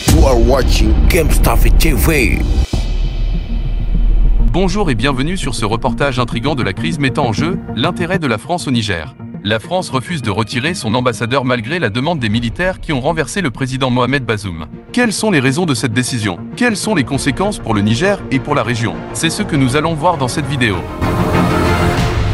You are watching GameStuffy TV. Bonjour et bienvenue sur ce reportage intriguant de la crise mettant en jeu l'intérêt de la France au Niger. La France refuse de retirer son ambassadeur malgré la demande des militaires qui ont renversé le président Mohamed Bazoum. Quelles sont les raisons de cette décision? Quelles sont les conséquences pour le Niger et pour la région? C'est ce que nous allons voir dans cette vidéo.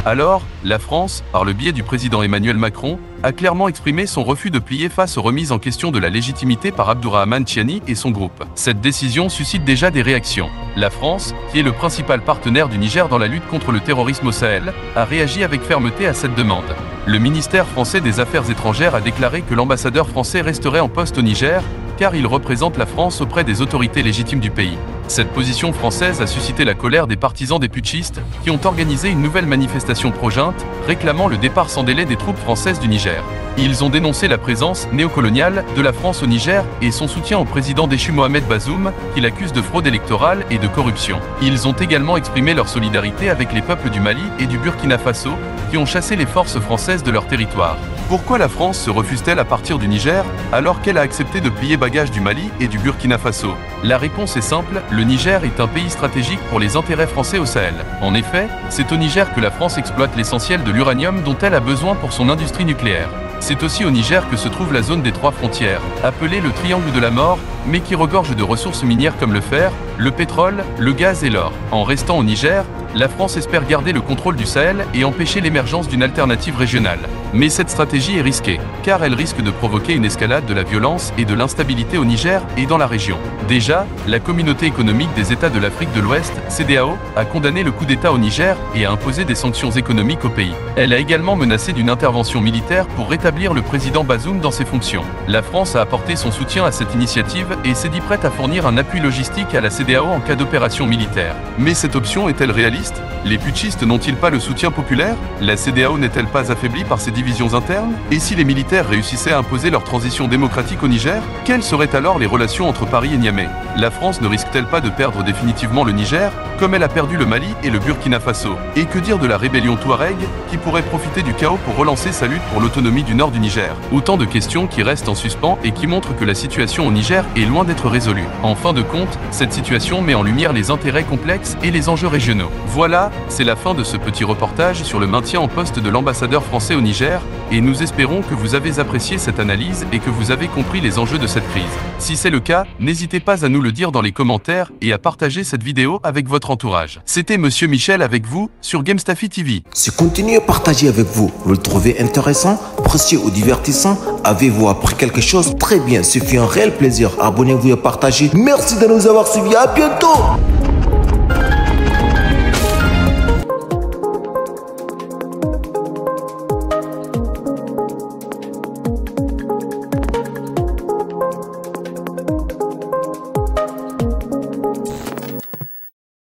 Alors, la France, par le biais du président Emmanuel Macron, a clairement exprimé son refus de plier face aux remises en question de la légitimité par Abdourahmane Tiani et son groupe. Cette décision suscite déjà des réactions. La France, qui est le principal partenaire du Niger dans la lutte contre le terrorisme au Sahel, a réagi avec fermeté à cette demande. Le ministère français des Affaires étrangères a déclaré que l'ambassadeur français resterait en poste au Niger, car il représente la France auprès des autorités légitimes du pays. Cette position française a suscité la colère des partisans des putschistes, qui ont organisé une nouvelle manifestation pro-junte, réclamant le départ sans délai des troupes françaises du Niger. Ils ont dénoncé la présence néocoloniale de la France au Niger et son soutien au président déchu Mohamed Bazoum, qu'il accuse de fraude électorale et de corruption. Ils ont également exprimé leur solidarité avec les peuples du Mali et du Burkina Faso, qui ont chassé les forces françaises de leur territoire. Pourquoi la France se refuse-t-elle à partir du Niger, alors qu'elle a accepté de plier bagages du Mali et du Burkina Faso? La réponse est simple, le Niger est un pays stratégique pour les intérêts français au Sahel. En effet, c'est au Niger que la France exploite l'essentiel de l'uranium dont elle a besoin pour son industrie nucléaire. C'est aussi au Niger que se trouve la zone des trois frontières, appelée le triangle de la mort, mais qui regorge de ressources minières comme le fer, le pétrole, le gaz et l'or. En restant au Niger, la France espère garder le contrôle du Sahel et empêcher l'émergence d'une alternative régionale. Mais cette stratégie est risquée, car elle risque de provoquer une escalade de la violence et de l'instabilité au Niger et dans la région. Déjà, la Communauté économique des États de l'Afrique de l'Ouest, CEDEAO, a condamné le coup d'État au Niger et a imposé des sanctions économiques au pays. Elle a également menacé d'une intervention militaire pour rétablir le président Bazoum dans ses fonctions. La France a apporté son soutien à cette initiative et s'est dit prête à fournir un appui logistique à la CEDEAO en cas d'opération militaire. Mais cette option est-elle réaliste? Les putschistes n'ont-ils pas le soutien populaire? La CEDEAO n'est-elle pas affaiblie par ses divisions internes? Et si les militaires réussissaient à imposer leur transition démocratique au Niger? Quelles seraient alors les relations entre Paris et Niamey? La France ne risque-t-elle pas de perdre définitivement le Niger, comme elle a perdu le Mali et le Burkina Faso? Et que dire de la rébellion Touareg, qui pourrait profiter du chaos pour relancer sa lutte pour l'autonomie du nord du Niger? Autant de questions qui restent en suspens et qui montrent que la situation au Niger est loin d'être résolue. En fin de compte, cette situation met en lumière les intérêts complexes et les enjeux régionaux. Voilà, c'est la fin de ce petit reportage sur le maintien en poste de l'ambassadeur français au Niger, et nous espérons que vous avez apprécié cette analyse et que vous avez compris les enjeux de cette crise. Si c'est le cas, n'hésitez pas à nous le dire dans les commentaires et à partager cette vidéo avec votre entourage. C'était Monsieur Michel avec vous sur GameStuffy TV. Si continuez à partager avec vous, vous le trouvez intéressant, précieux ou divertissant, avez-vous appris quelque chose? Très bien, ce fut un réel plaisir. Abonnez-vous et partagez. Merci de nous avoir suivis, à bientôt.